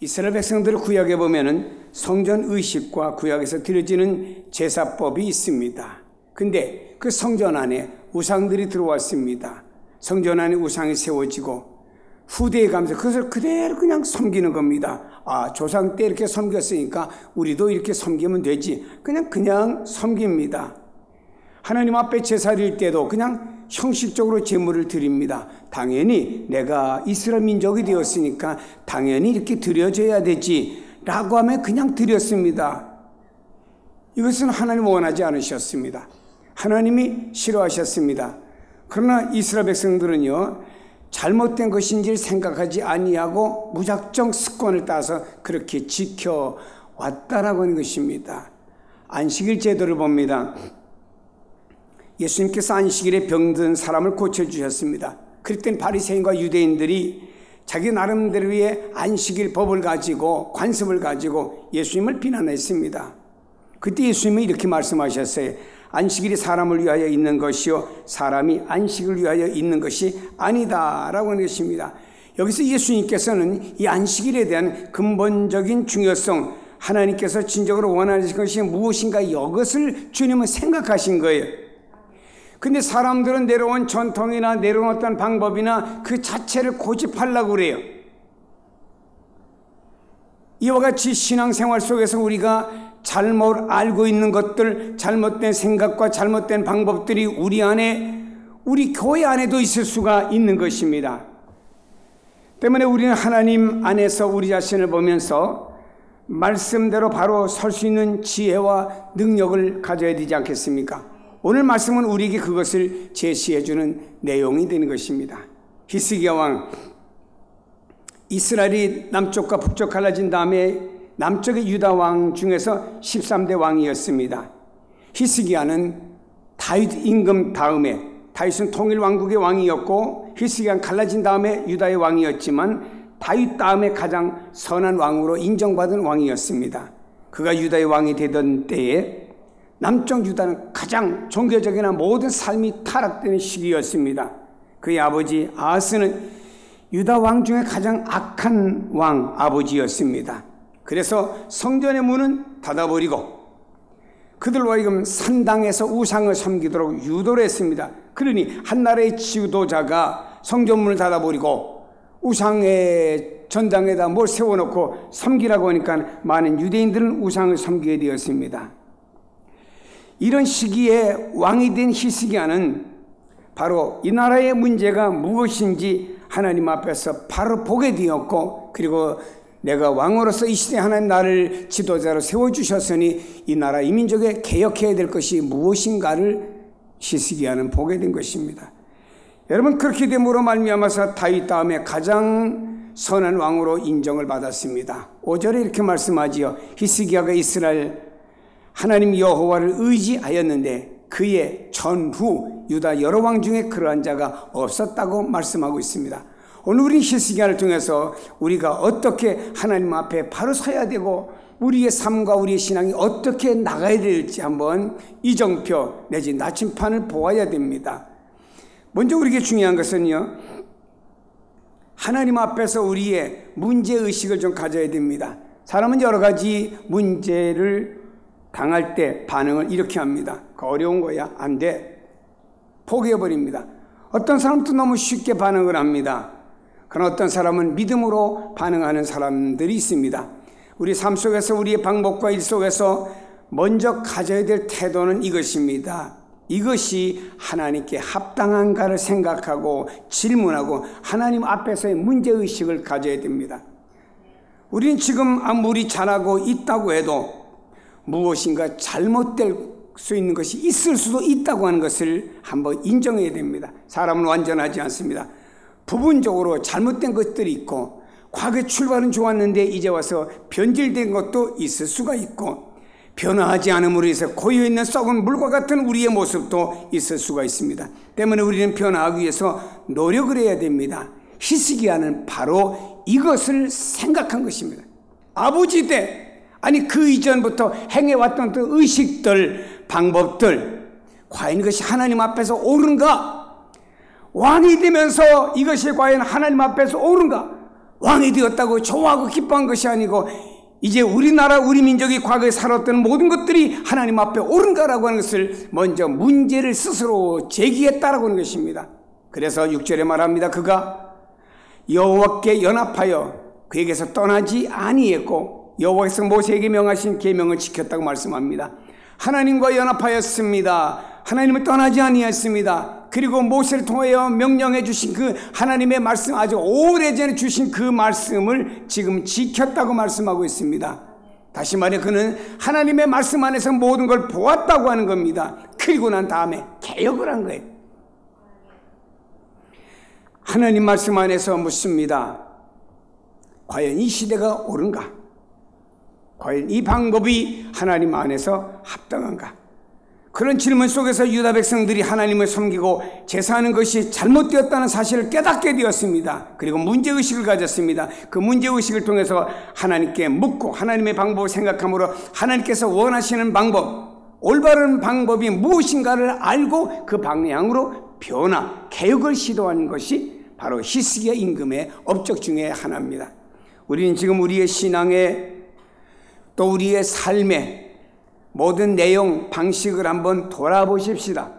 이스라엘 백성들을 구약에 보면은 성전 의식과 구약에서 드려지는 제사법이 있습니다. 근데 그 성전 안에 우상들이 들어왔습니다. 성전 안에 우상이 세워지고 후대에 가면서 그것을 그대로 그냥 섬기는 겁니다. 아, 조상 때 이렇게 섬겼으니까 우리도 이렇게 섬기면 되지. 그냥 섬깁니다. 하나님 앞에 제사 드릴 때도 그냥 형식적으로 제물을 드립니다. 당연히 내가 이스라엘 민족이 되었으니까 당연히 이렇게 드려져야 되지 라고 하면 그냥 드렸습니다. 이것은 하나님 원하지 않으셨습니다. 하나님이 싫어하셨습니다. 그러나 이스라엘 백성들은요, 잘못된 것인지를 생각하지 아니하고 무작정 습관을 따서 그렇게 지켜왔다라고 하는 것입니다. 안식일 제도를 봅니다. 예수님께서 안식일에 병든 사람을 고쳐주셨습니다. 그랬더니 바리새인과 유대인들이 자기 나름대로의 안식일 법을 가지고 관습을 가지고 예수님을 비난했습니다. 그때 예수님은 이렇게 말씀하셨어요. 안식일이 사람을 위하여 있는 것이요 사람이 안식을 위하여 있는 것이 아니다 라고 하는 것입니다. 여기서 예수님께서는 이 안식일에 대한 근본적인 중요성, 하나님께서 진정으로 원하는 것이 무엇인가 이것을 주님은 생각하신 거예요. 근데 사람들은 내려온 전통이나 내려온 어떤 방법이나 그 자체를 고집하려고 그래요. 이와 같이 신앙생활 속에서 우리가 잘못 알고 있는 것들, 잘못된 생각과 잘못된 방법들이 우리 안에, 우리 교회 안에도 있을 수가 있는 것입니다. 때문에 우리는 하나님 안에서 우리 자신을 보면서 말씀대로 바로 설 수 있는 지혜와 능력을 가져야 되지 않겠습니까? 오늘 말씀은 우리에게 그것을 제시해 주는 내용이 되는 것입니다. 히스기야 왕, 이스라엘이 남쪽과 북쪽 갈라진 다음에 남쪽의 유다 왕 중에서 13대 왕이었습니다. 히스기야는 다윗 임금 다음에, 다윗은 통일 왕국의 왕이었고 히스기야는 갈라진 다음에 유다의 왕이었지만 다윗 다음에 가장 선한 왕으로 인정받은 왕이었습니다. 그가 유다의 왕이 되던 때에 남쪽 유다는 가장 종교적이나 모든 삶이 타락되는 시기였습니다. 그의 아버지 아하스는 유다 왕 중에 가장 악한 왕 아버지였습니다. 그래서 성전의 문은 닫아버리고 그들로 하여금 산당에서 우상을 섬기도록 유도를 했습니다. 그러니 한 나라의 지도자가 성전문을 닫아버리고 우상의 전당에다 뭘 세워놓고 섬기라고 하니까 많은 유대인들은 우상을 섬기게 되었습니다. 이런 시기에 왕이 된 히스기야는 바로 이 나라의 문제가 무엇인지 하나님 앞에서 바로 보게 되었고, 그리고 내가 왕으로서 이 시대에 하나님 나를 지도자로 세워주셨으니 이 나라 이 민족에 개혁해야 될 것이 무엇인가를 히스기야는 보게 된 것입니다. 여러분, 그렇게 됨으로 말미암아서 다윗 다음에 가장 선한 왕으로 인정을 받았습니다. 5절에 이렇게 말씀하지요. 히스기야가 이스라엘 하나님 여호와를 의지하였는데 그의 전후 유다 여러 왕 중에 그러한 자가 없었다고 말씀하고 있습니다. 오늘 우리 히스기야를 통해서 우리가 어떻게 하나님 앞에 바로 서야 되고 우리의 삶과 우리의 신앙이 어떻게 나가야 될지 한번 이정표 내지 나침판을 보아야 됩니다. 먼저 우리에게 중요한 것은요, 하나님 앞에서 우리의 문제의식을 좀 가져야 됩니다. 사람은 여러 가지 문제를 당할 때 반응을 이렇게 합니다. 어려운 거야? 안 돼. 포기해버립니다. 어떤 사람도 너무 쉽게 반응을 합니다. 그러나 어떤 사람은 믿음으로 반응하는 사람들이 있습니다. 우리 삶 속에서 우리의 방법과 일 속에서 먼저 가져야 될 태도는 이것입니다. 이것이 하나님께 합당한가를 생각하고 질문하고 하나님 앞에서의 문제의식을 가져야 됩니다. 우리는 지금 아무리 잘하고 있다고 해도 무엇인가 잘못될 수 있는 것이 있을 수도 있다고 하는 것을 한번 인정해야 됩니다. 사람은 완전하지 않습니다. 부분적으로 잘못된 것들이 있고 과거에 출발은 좋았는데 이제 와서 변질된 것도 있을 수가 있고 변화하지 않음으로 해서 고여있는 썩은 물과 같은 우리의 모습도 있을 수가 있습니다. 때문에 우리는 변화하기 위해서 노력을 해야 됩니다. 히스기야는 바로 이것을 생각한 것입니다. 아버지 때, 아니 그 이전부터 행해왔던 그 의식들, 방법들, 과연 이것이 하나님 앞에서 옳은가? 왕이 되면서 이것이 과연 하나님 앞에서 옳은가? 왕이 되었다고 좋아하고 기뻐한 것이 아니고 이제 우리나라 우리 민족이 과거에 살았던 모든 것들이 하나님 앞에 옳은가라고 하는 것을 먼저 문제를 스스로 제기했다라고 하는 것입니다. 그래서 6절에 말합니다. 그가 여호와께 연합하여 그에게서 떠나지 아니했고 여호와께서 모세에게 명하신 계명을 지켰다고 말씀합니다. 하나님과 연합하였습니다. 하나님을 떠나지 아니했습니다. 그리고 모세를 통하여 명령해 주신 그 하나님의 말씀, 아주 오래전에 주신 그 말씀을 지금 지켰다고 말씀하고 있습니다. 다시 말해 그는 하나님의 말씀 안에서 모든 걸 보았다고 하는 겁니다. 그리고 난 다음에 개혁을 한 거예요. 하나님 말씀 안에서 묻습니다. 과연 이 시대가 옳은가? 과연 이 방법이 하나님 안에서 합당한가? 그런 질문 속에서 유다 백성들이 하나님을 섬기고 제사하는 것이 잘못되었다는 사실을 깨닫게 되었습니다. 그리고 문제의식을 가졌습니다. 그 문제의식을 통해서 하나님께 묻고 하나님의 방법을 생각함으로 하나님께서 원하시는 방법, 올바른 방법이 무엇인가를 알고 그 방향으로 변화, 개혁을 시도하는 것이 바로 히스기야 임금의 업적 중에 하나입니다. 우리는 지금 우리의 신앙에 또 우리의 삶에 모든 내용, 방식을 한번 돌아보십시다.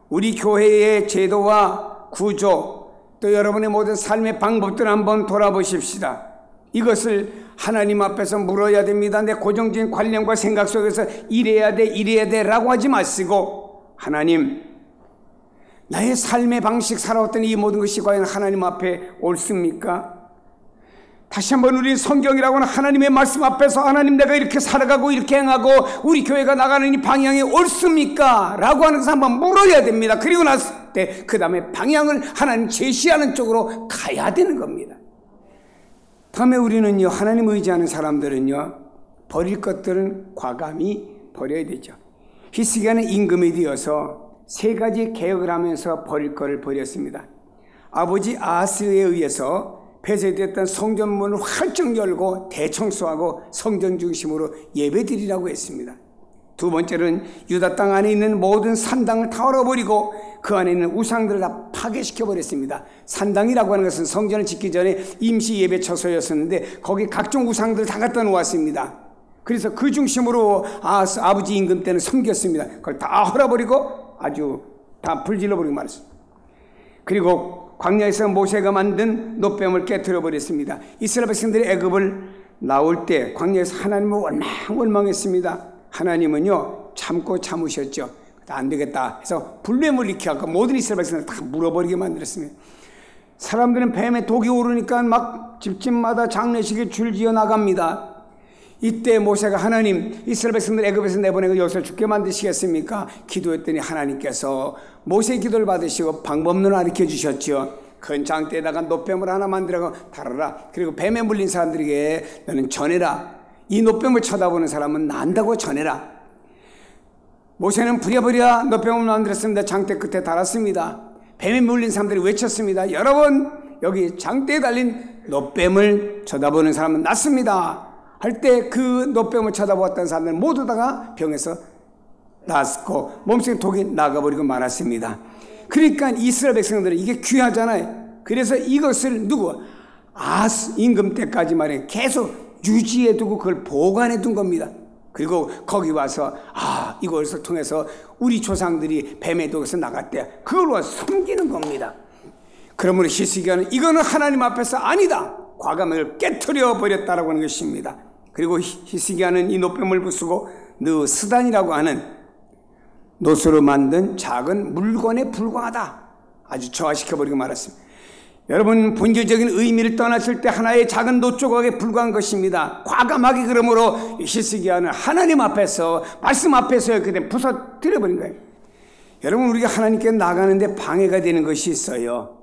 우리 교회의 제도와 구조, 또 여러분의 모든 삶의 방법들을 한번 돌아보십시다. 이것을 하나님 앞에서 물어야 됩니다. 내 고정적인 관념과 생각 속에서 이래야 돼 라고 하지 마시고, 하나님, 나의 삶의 방식, 살아왔던 이 모든 것이 과연 하나님 앞에 옳습니까? 다시 한번 우리 성경이라고 하는 하나님의 말씀 앞에서 하나님, 내가 이렇게 살아가고 이렇게 행하고 우리 교회가 나가는 이 방향이 옳습니까? 라고 하는 것을 한번 물어야 됩니다. 그리고 났을 때 그 다음에 방향을 하나님 제시하는 쪽으로 가야 되는 겁니다. 다음에 우리는요, 하나님 의지하는 사람들은요, 버릴 것들은 과감히 버려야 되죠. 히스기야는 임금이 되어서 세 가지 개혁을 하면서 버릴 것을 버렸습니다. 아버지 아하스에 의해서 폐쇄됐던 성전문을 활짝 열고 대청소하고 성전 중심으로 예배드리라고 했습니다. 두 번째는 유다 땅 안에 있는 모든 산당을 다 헐어버리고 그 안에 있는 우상들을 다 파괴시켜버렸습니다. 산당이라고 하는 것은 성전을 짓기 전에 임시 예배 처소였었는데 거기 각종 우상들을 다 갖다 놓았습니다. 그래서 그 중심으로 아버지 임금 때는 섬겼습니다. 그걸 다 헐어버리고 아주 다 불질러버리고 말았습니다. 그리고 광야에서 모세가 만든 놋뱀을 깨트려 버렸습니다. 이스라엘 백성들이 애굽을 나올 때 광야에서 하나님을 원망했습니다. 하나님은요, 참고 참으셨죠. 안 되겠다 해서 불뱀을 일으켜서 모든 이스라엘 백성들 다 물어버리게 만들었습니다. 사람들은 뱀에 독이 오르니까 막 집집마다 장례식에 줄지어 나갑니다. 이때 모세가 하나님, 이스라엘 백성들 애굽에서 내보내고 여기서 죽게 만드시겠습니까? 기도했더니 하나님께서 모세의 기도를 받으시고 방법론을 가르쳐 주셨죠. 큰 장대에다가 놋뱀을 하나 만들어서 달아라. 그리고 뱀에 물린 사람들에게 너는 전해라. 이 놋뱀을 쳐다보는 사람은 난다고 전해라. 모세는 부랴부랴 놋뱀을 만들었습니다. 장대 끝에 달았습니다. 뱀에 물린 사람들이 외쳤습니다. 여러분, 여기 장대에 달린 놋뱀을 쳐다보는 사람은 낫습니다. 할 때 그 놋뱀을 쳐다보았던 사람들은 모두 다가 병에서 낫고 몸속에 독이 나가버리고 말았습니다. 그러니까 이스라엘 백성들은 이게 귀하잖아요. 그래서 이것을 아하스 임금 때까지 말해 계속 유지해 두고 그걸 보관해 둔 겁니다. 그리고 거기 와서 이것을 통해서 우리 조상들이 뱀의 독에서 나갔대. 그걸 와서 숨기는 겁니다. 그러므로 히스기야는 이거는 하나님 앞에서 아니다. 과감을 깨트려 버렸다라고 하는 것입니다. 그리고 히스기야는 이 놋뱀을 부수고 느스단이라고 하는 놋으로 만든 작은 물건에 불과하다. 아주 저하시켜버리고 말았습니다. 여러분, 본질적인 의미를 떠났을 때 하나의 작은 놋 조각에 불과한 것입니다. 과감하게 그러므로 히스기야는 하나님 앞에서, 말씀 앞에서 그때 부서뜨려버린 거예요. 여러분, 우리가 하나님께 나가는데 방해가 되는 것이 있어요.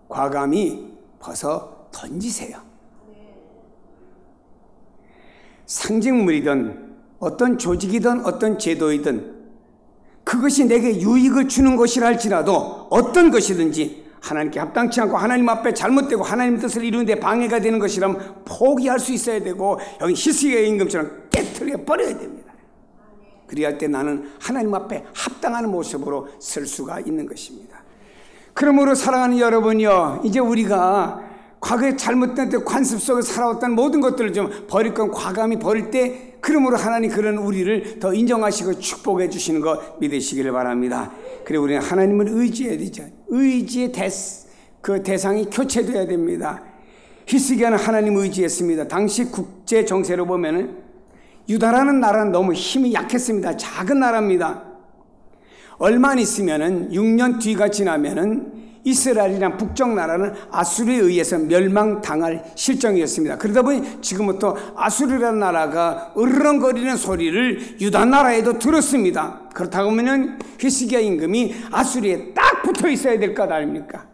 과감히 벗어 던지세요. 상징물이든 어떤 조직이든 어떤 제도이든 그것이 내게 유익을 주는 것이라 할지라도 어떤 것이든지 하나님께 합당치 않고 하나님 앞에 잘못되고 하나님 뜻을 이루는데 방해가 되는 것이라면 포기할 수 있어야 되고, 여기 히스기야 임금처럼 깨트려 버려야 됩니다. 그래야 할 때 나는 하나님 앞에 합당한 모습으로 설 수가 있는 것입니다. 그러므로 사랑하는 여러분이요, 이제 우리가 과거에 잘못된 때 관습 속에 살아왔던 모든 것들을 좀 버릴 건 과감히 버릴 때, 그러므로 하나님 그런 우리를 더 인정하시고 축복해 주시는 거 믿으시기를 바랍니다. 그리고 우리는 하나님을 의지해야 되죠. 의지의 그 대상이 교체돼야 됩니다. 히스기야는 하나님 의지했습니다. 당시 국제 정세로 보면은 유다라는 나라는 너무 힘이 약했습니다. 작은 나라입니다. 얼마 안 있으면은 6년 뒤가 지나면은 이스라엘이란 북쪽 나라는 아수르에 의해서 멸망당할 실정이었습니다. 그러다 보니 지금부터 아수르라는 나라가 으르렁거리는 소리를 유다 나라에도 들었습니다. 그렇다고 하면 히스기야 임금이 아수르에 딱 붙어 있어야 될 것 아닙니까?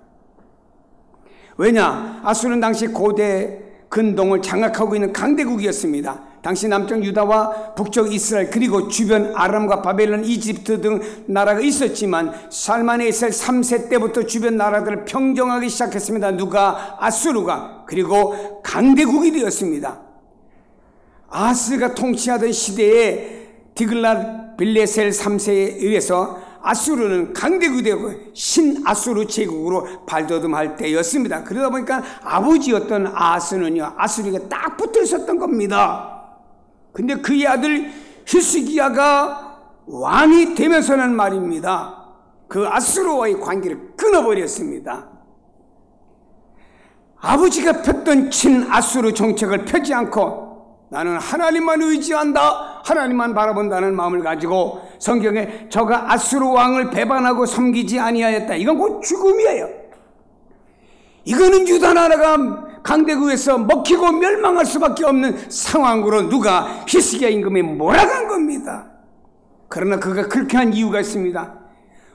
왜냐? 아수르는 당시 고대 근동을 장악하고 있는 강대국이었습니다. 당시 남쪽 유다와 북쪽 이스라엘, 그리고 주변 아람과 바벨론, 이집트 등 나라가 있었지만 살만에셀 3세 때부터 주변 나라들을 평정하기 시작했습니다. 누가? 아수르가. 그리고 강대국이 되었습니다. 아하스가 통치하던 시대에 디글랏 빌레셀 3세에 의해서 아수르는 강대국이 되고 신아수르 제국으로 발돋움할 때였습니다. 그러다 보니까 아버지였던 아하스는요, 아수르가 딱 붙어 있었던 겁니다. 근데 그의 아들 히스기야가 왕이 되면서는 말입니다, 그 아수르와의 관계를 끊어버렸습니다. 아버지가 폈던 친아수르 정책을 펴지 않고 나는 하나님만 의지한다, 하나님만 바라본다는 마음을 가지고 성경에 저가 아수르 왕을 배반하고 섬기지 아니하였다, 이건 곧 죽음이에요. 이거는 유다 나라가 강대국에서 먹히고 멸망할 수밖에 없는 상황으로 누가 히스기야 임금에 몰아간 겁니다. 그러나 그가 그렇게 한 이유가 있습니다.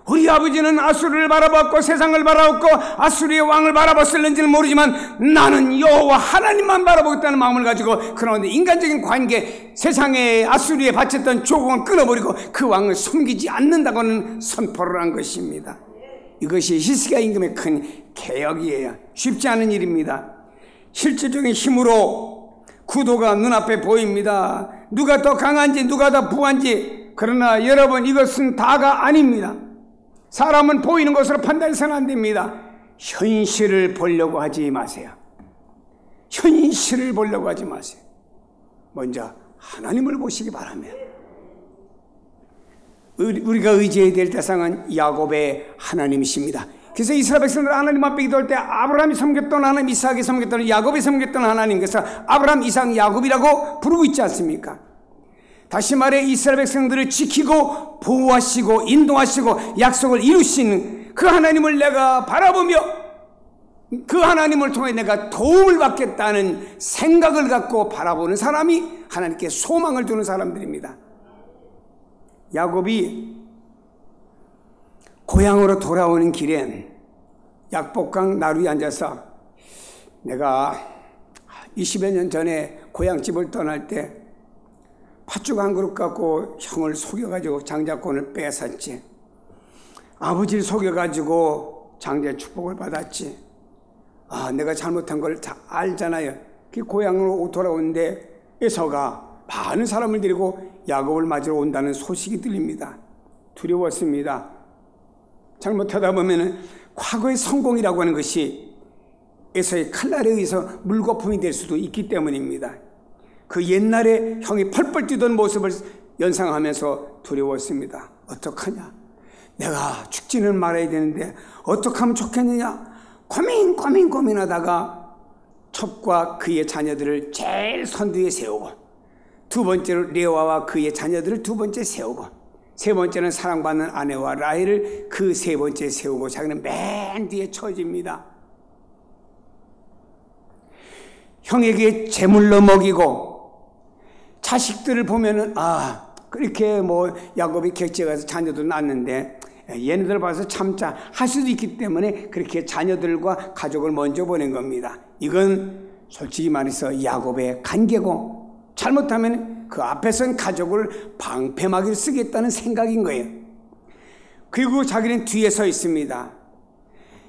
우리 아버지는 아수르를 바라봤고 세상을 바라봤고 아수르의 왕을 바라봤을는지는 모르지만 나는 여호와 하나님만 바라보겠다는 마음을 가지고, 그런데 인간적인 관계, 세상에 아수르에 바쳤던 조공을 끊어버리고 그 왕을 섬기지 않는다고는 선포를 한 것입니다. 이것이 히스기야 임금의 큰 개혁이에요. 쉽지 않은 일입니다. 실질적인 힘으로 구도가 눈앞에 보입니다. 누가 더 강한지, 누가 더 부한지. 그러나 여러분, 이것은 다가 아닙니다. 사람은 보이는 것으로 판단해서는 안 됩니다. 현실을 보려고 하지 마세요. 현실을 보려고 하지 마세요. 먼저 하나님을 보시기 바랍니다. 우리가 의지해야 될 대상은 야곱의 하나님이십니다. 그래서 이스라엘 백성들 하나님 앞에 기도할 때 아브라함이 섬겼던 하나님, 이삭이 섬겼던, 야곱이 섬겼던 하나님, 그래서 아브라함, 이삭, 야곱이라고 부르고 있지 않습니까? 다시 말해 이스라엘 백성들을 지키고 보호하시고 인도하시고 약속을 이루시는 그 하나님을 내가 바라보며 그 하나님을 통해 내가 도움을 받겠다는 생각을 갖고 바라보는 사람이 하나님께 소망을 두는 사람들입니다. 야곱이 고향으로 돌아오는 길엔 약복강 나루에 앉아서, 내가 20여 년 전에 고향집을 떠날 때 팥죽 한 그릇 갖고 형을 속여가지고 장자권을 뺏었지. 아버지를 속여가지고 장자의 축복을 받았지. 내가 잘못한 걸 다 알잖아요. 그 고향으로 돌아오는데 에서가 많은 사람을 데리고 야곱을 맞으러 온다는 소식이 들립니다. 두려웠습니다. 잘못하다 보면은 과거의 성공이라고 하는 것이 에서의 칼날에 의해서 물거품이 될 수도 있기 때문입니다. 그 옛날에 형이 펄펄 뛰던 모습을 연상하면서 두려웠습니다. 어떡하냐? 내가 죽지는 말아야 되는데 어떻게 하면 좋겠느냐? 고민하다가 첩과 그의 자녀들을 제일 선두에 세우고, 두 번째로 레아와 그의 자녀들을 두 번째 세우고, 세 번째는 사랑받는 아내와 라헬을 그 세 번째 세우고 자기는 맨 뒤에 처집니다. 형에게 제물로 먹이고, 자식들을 보면은 그렇게 야곱이 객지에 가서 자녀도 낳았는데 얘네들 봐서 참자 할 수도 있기 때문에 그렇게 자녀들과 가족을 먼저 보낸 겁니다. 이건 솔직히 말해서 야곱의 간계고, 잘못하면 그 앞에선 가족을 방패막이를 쓰겠다는 생각인 거예요. 그리고 자기는 뒤에 서 있습니다.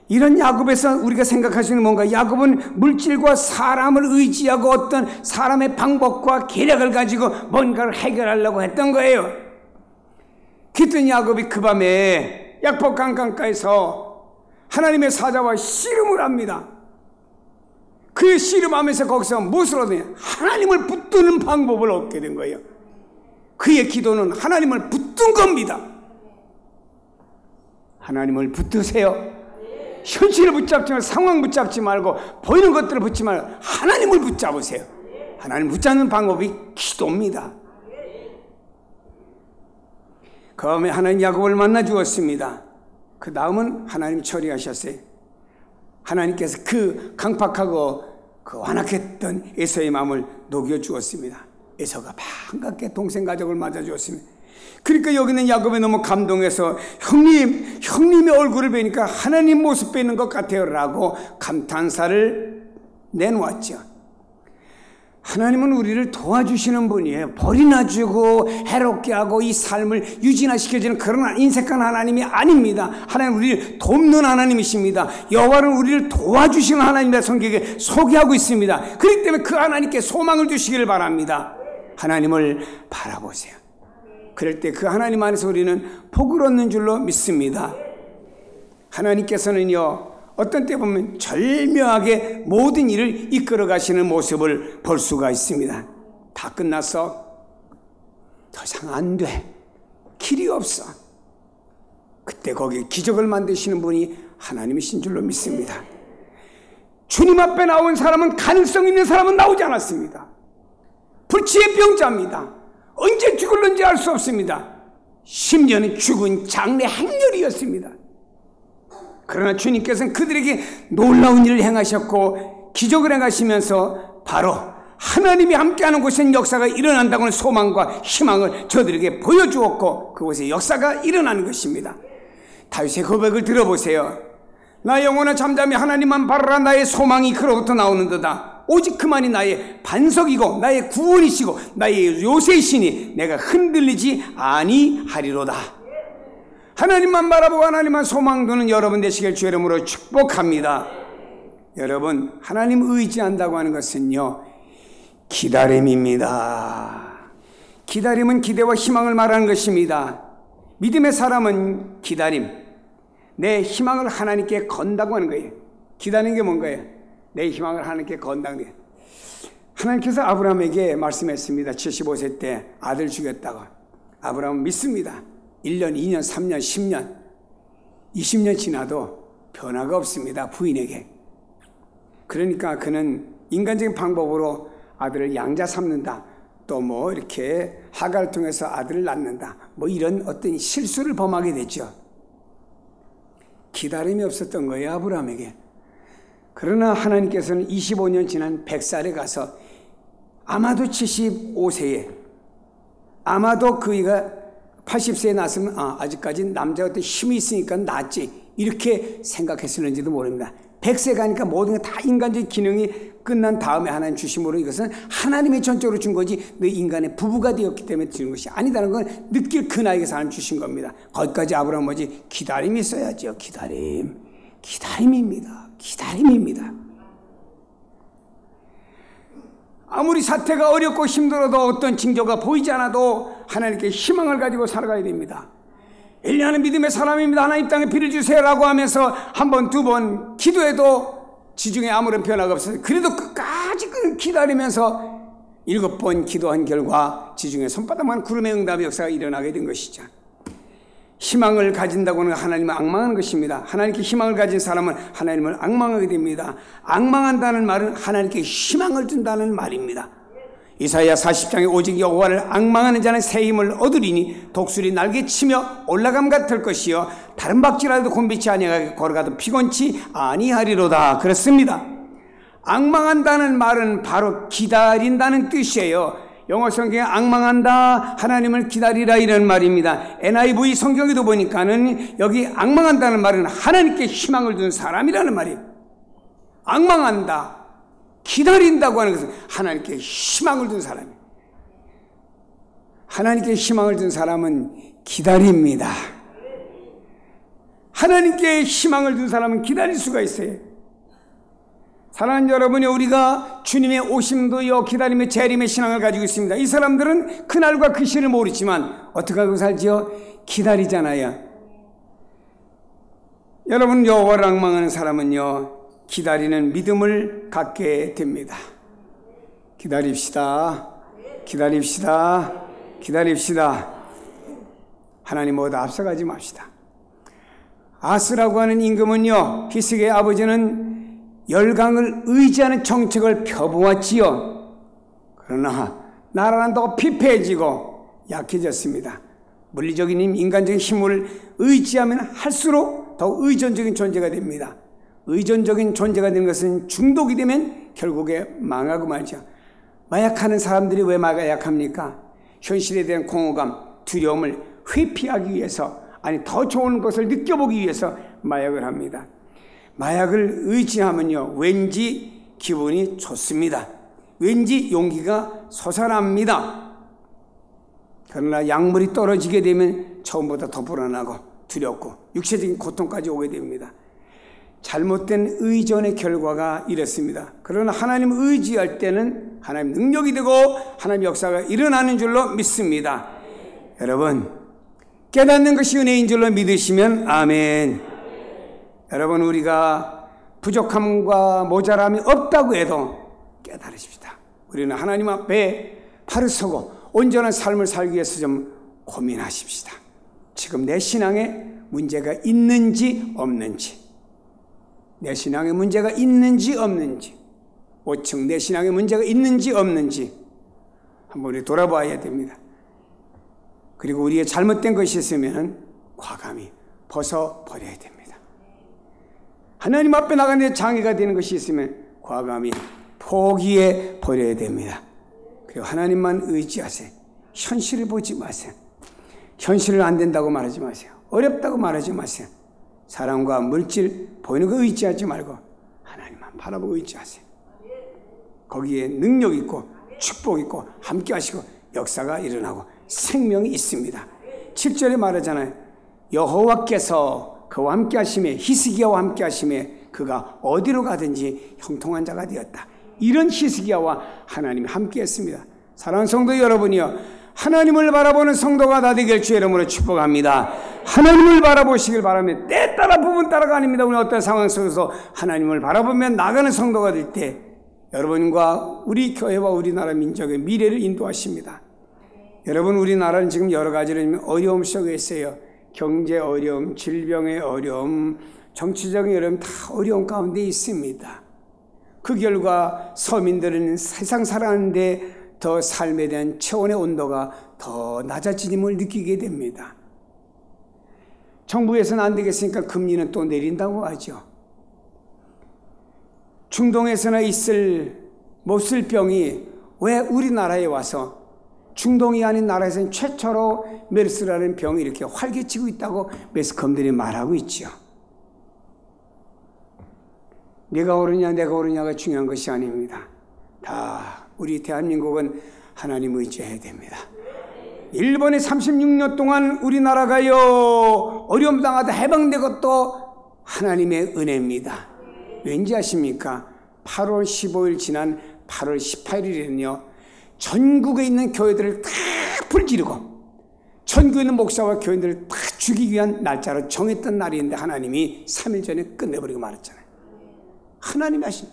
이런 야곱에서 우리가 생각할 수 있는 뭔가, 야곱은 물질과 사람을 의지하고 어떤 사람의 방법과 계략을 가지고 뭔가를 해결하려고 했던 거예요. 그랬더니 야곱이 그 밤에 약복강 강가에서 하나님의 사자와 씨름을 합니다. 그 씨름하면서 거기서 무엇을 얻느냐? 하나님을 붙드는 방법을 얻게 된 거예요. 그의 기도는 하나님을 붙든 겁니다. 하나님을 붙드세요. 현실을 붙잡지 말고, 상황 붙잡지 말고, 보이는 것들을 붙지 말고 하나님을 붙잡으세요. 하나님을 붙잡는 방법이 기도입니다. 그 다음에 하나님 야곱을 만나 주었습니다. 그 다음은 하나님이 처리하셨어요. 하나님께서 그 강팍하고 그 완악했던 에서의 마음을 녹여 주었습니다. 에서가 반갑게 동생 가족을 맞아 주었습니다. 그러니까 여기는 야곱이 너무 감동해서 형님의 얼굴을 뵈니까 하나님 모습 뵈는 것 같아요 라고 감탄사를 내놓았죠. 하나님은 우리를 도와주시는 분이에요. 벌이나 주고 해롭게 하고 이 삶을 유지나 시켜주는 그런 인색한 하나님이 아닙니다. 하나님은 우리를 돕는 하나님이십니다. 여호와는 우리를 도와주시는 하나님이라 성경에 소개하고 있습니다. 그렇기 때문에 그 하나님께 소망을 주시기를 바랍니다. 하나님을 바라보세요. 그럴 때 그 하나님 안에서 우리는 복을 얻는 줄로 믿습니다. 하나님께서는요, 어떤 때 보면 절묘하게 모든 일을 이끌어 가시는 모습을 볼 수가 있습니다. 다 끝났어. 더 이상 안 돼. 길이 없어. 그때 거기에 기적을 만드시는 분이 하나님이신 줄로 믿습니다. 주님 앞에 나온 사람은 가능성 있는 사람은 나오지 않았습니다. 불치의 병자입니다. 언제 죽을는지 알 수 없습니다. 심지어는 죽은 장래 행렬이었습니다. 그러나 주님께서는 그들에게 놀라운 일을 행하셨고 기적을 행하시면서 바로 하나님이 함께하는 곳엔 역사가 일어난다고 하는 소망과 희망을 저들에게 보여주었고 그곳에 역사가 일어나는 것입니다. 다윗의 고백을 들어보세요. 나 영혼아 잠잠히 하나님만 바라라. 나의 소망이 그로부터 나오는도다. 오직 그만이 나의 반석이고 나의 구원이시고 나의 요새이시니 내가 흔들리지 아니하리로다. 하나님만 바라보고 하나님만 소망 두는 여러분 되시길 주의 이름으로 축복합니다. 여러분, 하나님 의지한다고 하는 것은요, 기다림입니다. 기다림은 기대와 희망을 말하는 것입니다. 믿음의 사람은 기다림, 내 희망을 하나님께 건다고 하는 거예요. 기다리는 게 뭔가요? 내 희망을 하나님께 건다는 거예요. 하나님께서 아브라함에게 말씀했습니다. 75세 때 아들 주겠다고. 아브라함은 믿습니다. 1년, 2년, 3년, 10년, 20년 지나도 변화가 없습니다. 부인에게. 그러니까 그는 인간적인 방법으로 아들을 양자 삼는다. 또 뭐 이렇게 하가를 통해서 아들을 낳는다. 뭐 이런 어떤 실수를 범하게 됐죠. 기다림이 없었던 거예요, 아브라함에게. 그러나 하나님께서는 25년 지난 100살에 가서 아마도 75세에 아마도 그이가 80세에 났으면 아직까지 남자가 어떤 힘이 있으니까 낫지 이렇게 생각했을는지도 모릅니다. 100세 가니까 모든 게 다 인간적인 기능이 끝난 다음에 하나님 주심으로 이것은 하나님이 전적으로 준 거지 너 인간의 부부가 되었기 때문에 주는 것이 아니다는 건 느낄 그 나이에 하나님 주신 겁니다. 거기까지 아브라함 뭐지? 기다림이 있어야죠. 기다림입니다. 기다림입니다. 아무리 사태가 어렵고 힘들어도 어떤 징조가 보이지 않아도 하나님께 희망을 가지고 살아가야 됩니다. 엘리야는 믿음의 사람입니다. 하나님 땅에 비를 주세요라고 하면서 한 번, 두 번 기도해도 지중에 아무런 변화가 없어요. 그래도 끝까지 기다리면서 7번 기도한 결과 지중해 손바닥만 구름의 응답의 역사가 일어나게 된 것이죠. 희망을 가진다고는 하나님을 앙망하는 것입니다. 하나님께 희망을 가진 사람은 하나님을 앙망하게 됩니다. 앙망한다는 말은 하나님께 희망을 준다는 말입니다. 이사야 40장에 오직 여호와를 앙망하는 자는 새 힘을 얻으리니 독수리 날개치며 올라감 같을 것이요 다른 박질라도 곤비치 아니하게 걸어가도 피곤치 아니하리로다. 그렇습니다. 앙망한다는 말은 바로 기다린다는 뜻이에요. 영어 성경에 앙망한다, 하나님을 기다리라 이런 말입니다. NIV 성경에도 보니까는 여기 앙망한다는 말은 하나님께 희망을 둔 사람이라는 말이에요. 앙망한다, 기다린다고 하는 것은 하나님께 희망을 둔 사람이에요. 하나님께 희망을 둔 사람은 기다립니다. 하나님께 희망을 둔 사람은 기다릴 수가 있어요. 사랑하는 여러분이 우리가 주님의 오심도요 기다림의 재림의 신앙을 가지고 있습니다. 이 사람들은 그날과 그 시를 모르지만 어떻게 하고 살지요? 기다리잖아요. 여러분, 여호와를 앙망하는 사람은요, 기다리는 믿음을 갖게 됩니다. 기다립시다. 기다립시다. 기다립시다. 하나님보다 앞서가지 맙시다. 아스라고 하는 임금은요, 히스기야의 아버지는 열강을 의지하는 정책을 펴보았지요. 그러나 나라는 더 피폐해지고 약해졌습니다. 물리적인 인간적인 힘을 의지하면 할수록 더 의존적인 존재가 됩니다. 의존적인 존재가 되는 것은 중독이 되면 결국에 망하고 말죠. 마약하는 사람들이 왜 마약합니까? 현실에 대한 공허감, 두려움을 회피하기 위해서, 아니 더 좋은 것을 느껴보기 위해서 마약을 합니다. 마약을 의지하면요, 왠지 기분이 좋습니다. 왠지 용기가 솟아납니다. 그러나 약물이 떨어지게 되면 처음보다 더 불안하고 두렵고 육체적인 고통까지 오게 됩니다. 잘못된 의존의 결과가 이렇습니다. 그러나 하나님을 의지할 때는 하나님 능력이 되고 하나님 역사가 일어나는 줄로 믿습니다. 여러분, 깨닫는 것이 은혜인 줄로 믿으시면 아멘. 여러분, 우리가 부족함과 모자람이 없다고 해도 깨달으십시다. 우리는 하나님 앞에 바로 서고 온전한 삶을 살기 위해서 좀 고민하십시다. 지금 내 신앙에 문제가 있는지 없는지, 내 신앙에 문제가 있는지 없는지, 5층 내 신앙에 문제가 있는지 없는지 한번 우리 돌아봐야 됩니다. 그리고 우리의 잘못된 것이 있으면 과감히 벗어버려야 됩니다. 하나님 앞에 나가는 데 장애가 되는 것이 있으면 과감히 포기해 버려야 됩니다. 그리고 하나님만 의지하세요. 현실을 보지 마세요. 현실은 안 된다고 말하지 마세요. 어렵다고 말하지 마세요. 사람과 물질 보이는 거 의지하지 말고 하나님만 바라보고 의지하세요. 거기에 능력 있고 축복 있고 함께 하시고 역사가 일어나고 생명이 있습니다. 7절에 말하잖아요. 여호와께서 그와 함께 하심에, 히스기야와 함께 하심에 그가 어디로 가든지 형통한 자가 되었다. 이런 히스기야와 하나님이 함께 했습니다. 사랑하는 성도 여러분이요, 하나님을 바라보는 성도가 다 되길 주의 이름으로 축복합니다. 하나님을 바라보시길 바라며 때 따라 부분 따라가 아닙니다. 우리 어떤 상황 속에서 하나님을 바라보며 나가는 성도가 될 때 여러분과 우리 교회와 우리나라 민족의 미래를 인도하십니다. 여러분, 우리나라는 지금 여러 가지로 어려움 속에 있어요. 경제 어려움, 질병의 어려움, 정치적인 어려움, 다 어려움 가운데 있습니다. 그 결과 서민들은 세상 살아가는데 더 삶에 대한 체온의 온도가 더 낮아짐을 느끼게 됩니다. 정부에서는 안 되겠으니까 금리는 또 내린다고 하죠. 중동에서나 못쓸 병이 왜 우리나라에 와서, 중동이 아닌 나라에서는 최초로 메르스라는 병이 이렇게 활개치고 있다고 매스컴들이 말하고 있죠. 내가 옳으냐 내가 옳으냐가 중요한 것이 아닙니다. 다 우리 대한민국은 하나님 의지해야 됩니다. 일본에 36년 동안 우리나라가요 어려움 당하다 해방된 것도 하나님의 은혜입니다. 왠지 아십니까? 8월 15일 지난 8월 18일에는요 전국에 있는 교회들을 다 불지르고 전국에 있는 목사와 교인들을 다 죽이기 위한 날짜로 정했던 날인데 하나님이 3일 전에 끝내버리고 말았잖아요. 하나님이 하신,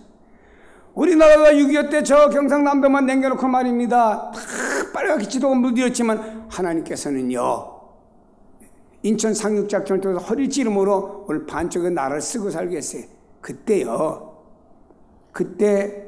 우리나라가 6.25 때 저 경상남도만 남겨놓고 말입니다. 다 빨갛게 지도가 물들었지만 하나님께서는요 인천 상륙작전을 통해서 허리를 찌르므로 오늘 반쪽의 나라를 쓰고 살게 했어요. 그때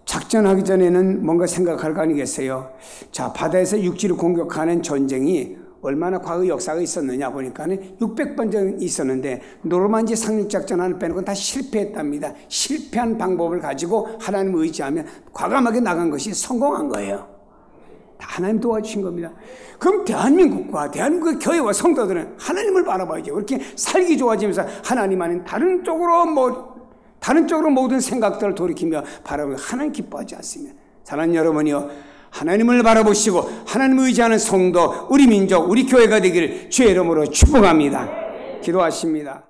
작전하기 전에는 뭔가 생각할 거 아니겠어요? 자, 바다에서 육지를 공격하는 전쟁이 얼마나 과거 역사가 있었느냐 보니까는 600번 전 있었는데 노르만디 상륙작전 하나 빼놓고 다 실패했답니다. 실패한 방법을 가지고 하나님 의지하면 과감하게 나간 것이 성공한 거예요. 다 하나님 도와주신 겁니다. 그럼 대한민국과 대한민국의 교회와 성도들은 하나님을 바라봐야죠. 그렇게 살기 좋아지면서 하나님 아닌 다른 쪽으로 모든 생각들을 돌이키며 바라보면 하나님 기뻐하지 않습니다. 사랑하는 여러분이요, 하나님을 바라보시고 하나님을 의지하는 성도, 우리 민족, 우리 교회가 되기를 주의 이름으로 축복합니다. 기도하십니다.